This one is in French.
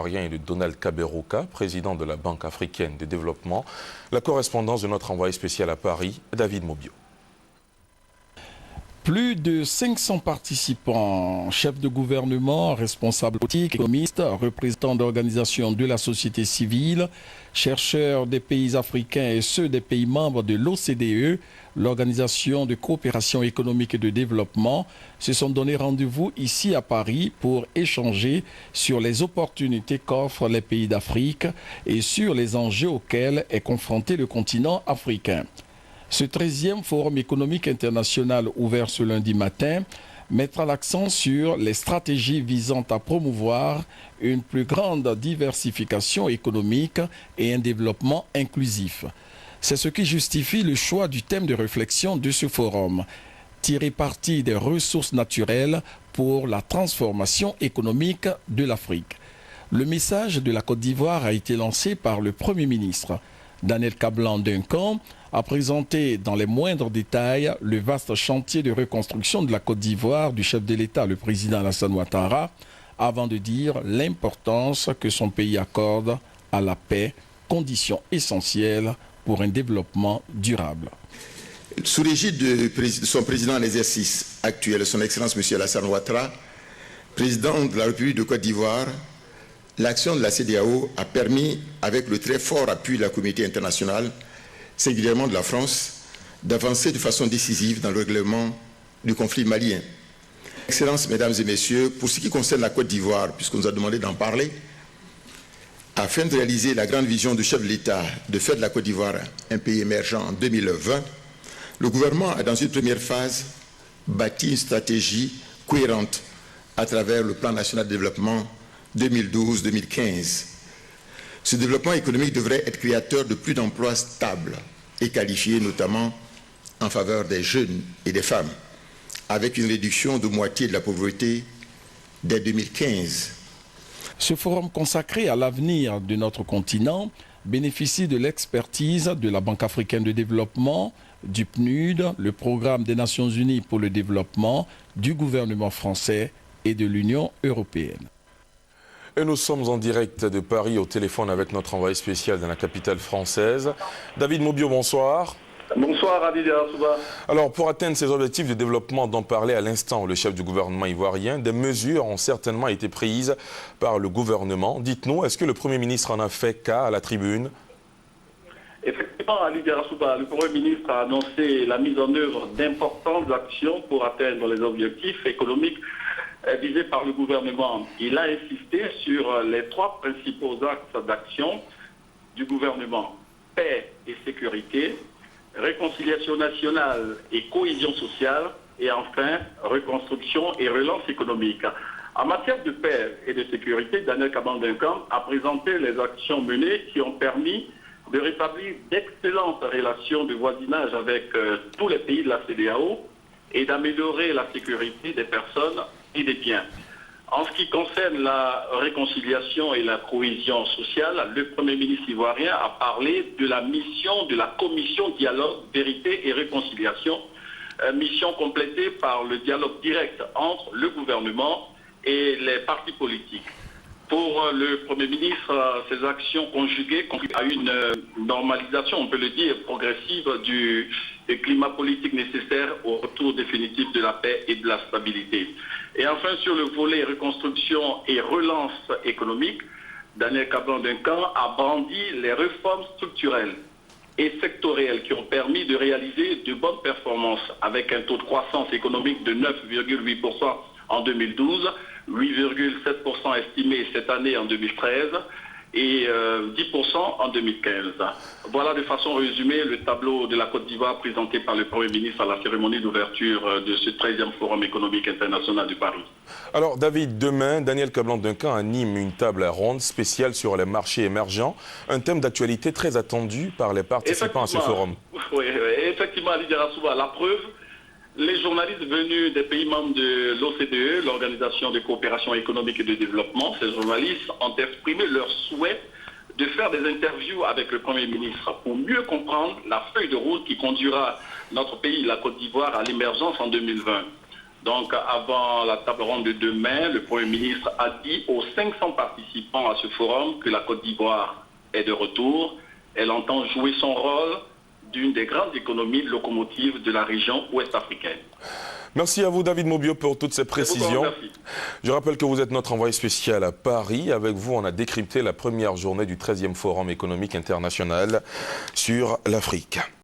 Et de Donald Kaberuka, président de la Banque africaine de développement. La correspondance de notre envoyé spécial à Paris, David Mobio. Plus de 500 participants, chefs de gouvernement, responsables politiques, économistes, représentants d'organisations de la société civile, chercheurs des pays africains et ceux des pays membres de l'OCDE, l'Organisation de coopération économique et de développement, se sont donné rendez-vous ici à Paris pour échanger sur les opportunités qu'offrent les pays d'Afrique et sur les enjeux auxquels est confronté le continent africain. Ce 13e Forum économique international ouvert ce lundi matin mettra l'accent sur les stratégies visant à promouvoir une plus grande diversification économique et un développement inclusif. C'est ce qui justifie le choix du thème de réflexion de ce forum, tirer parti des ressources naturelles pour la transformation économique de l'Afrique. Le message de la Côte d'Ivoire a été lancé par le Premier ministre. Daniel Kablan-Duncan a présenté dans les moindres détails le vaste chantier de reconstruction de la Côte d'Ivoire du chef de l'État, le président Alassane Ouattara, avant de dire l'importance que son pays accorde à la paix, condition essentielle pour un développement durable. Sous l'égide de son président en exercice actuel, son Excellence M. Alassane Ouattara, président de la République de Côte d'Ivoire, l'action de la CEDEAO a permis, avec le très fort appui de la communauté internationale, singulièrement de la France, d'avancer de façon décisive dans le règlement du conflit malien. Excellences, Mesdames et Messieurs, pour ce qui concerne la Côte d'Ivoire, puisqu'on nous a demandé d'en parler, afin de réaliser la grande vision du chef de l'État de faire de la Côte d'Ivoire un pays émergent en 2020, le gouvernement a, dans une première phase, bâti une stratégie cohérente à travers le plan national de développement 2012-2015. Ce développement économique devrait être créateur de plus d'emplois stables et qualifiés, notamment en faveur des jeunes et des femmes, avec une réduction de moitié de la pauvreté dès 2015. Ce forum consacré à l'avenir de notre continent bénéficie de l'expertise de la Banque africaine de développement, du PNUD, le Programme des Nations Unies pour le développement, du gouvernement français et de l'Union européenne. Et nous sommes en direct de Paris au téléphone avec notre envoyé spécial dans la capitale française. David Mobio, bonsoir. Bonsoir, Ali Souba. Alors, pour atteindre ces objectifs de développement dont parlait à l'instant le chef du gouvernement ivoirien, des mesures ont certainement été prises par le gouvernement. Dites-nous, est-ce que le Premier ministre en a fait cas à la tribune? Effectivement, Ali Souba, le Premier ministre a annoncé la mise en œuvre d'importantes actions pour atteindre les objectifs économiques visés par le gouvernement. Il a insisté sur les trois principaux axes d'action du gouvernement: paix et sécurité, réconciliation nationale et cohésion sociale, et enfin, reconstruction et relance économique. En matière de paix et de sécurité, Daniel Kablan-Duncan a présenté les actions menées qui ont permis de rétablir d'excellentes relations de voisinage avec tous les pays de la CEDEAO et d'améliorer la sécurité des personnes et des biens. En ce qui concerne la réconciliation et la cohésion sociale, le Premier ministre ivoirien a parlé de la mission de la commission dialogue, vérité et réconciliation, mission complétée par le dialogue direct entre le gouvernement et les partis politiques. Pour le Premier ministre, ces actions conjuguées contribuent à une normalisation, on peut le dire, progressive du climat politique nécessaire au retour définitif de la paix et de la stabilité. Et enfin, sur le volet reconstruction et relance économique, Daniel Kablan-Duncan a brandi les réformes structurelles et sectorielles qui ont permis de réaliser de bonnes performances avec un taux de croissance économique de 9,8% en 2012, 8,7% estimé cette année en 2013 et 10% en 2015. Voilà de façon résumée le tableau de la Côte d'Ivoire présenté par le Premier ministre à la cérémonie d'ouverture de ce 13e Forum économique international de Paris. Alors David, demain, Daniel Kablan-Duncan anime une table ronde spéciale sur les marchés émergents, un thème d'actualité très attendu par les participants à ce forum. Oui, effectivement, Ali Souba, la preuve, les journalistes venus des pays membres de l'OCDE, l'Organisation de coopération économique et de développement, ces journalistes ont exprimé leur souhait de faire des interviews avec le Premier ministre pour mieux comprendre la feuille de route qui conduira notre pays, la Côte d'Ivoire, à l'émergence en 2020. Donc, avant la table ronde de demain, le Premier ministre a dit aux 500 participants à ce forum que la Côte d'Ivoire est de retour. Elle entend jouer son rôle d'une des grandes économies locomotives de la région ouest-africaine. Merci à vous, David Mobio, pour toutes ces précisions. Je rappelle que vous êtes notre envoyé spécial à Paris. Avec vous, on a décrypté la première journée du 13e Forum économique international sur l'Afrique.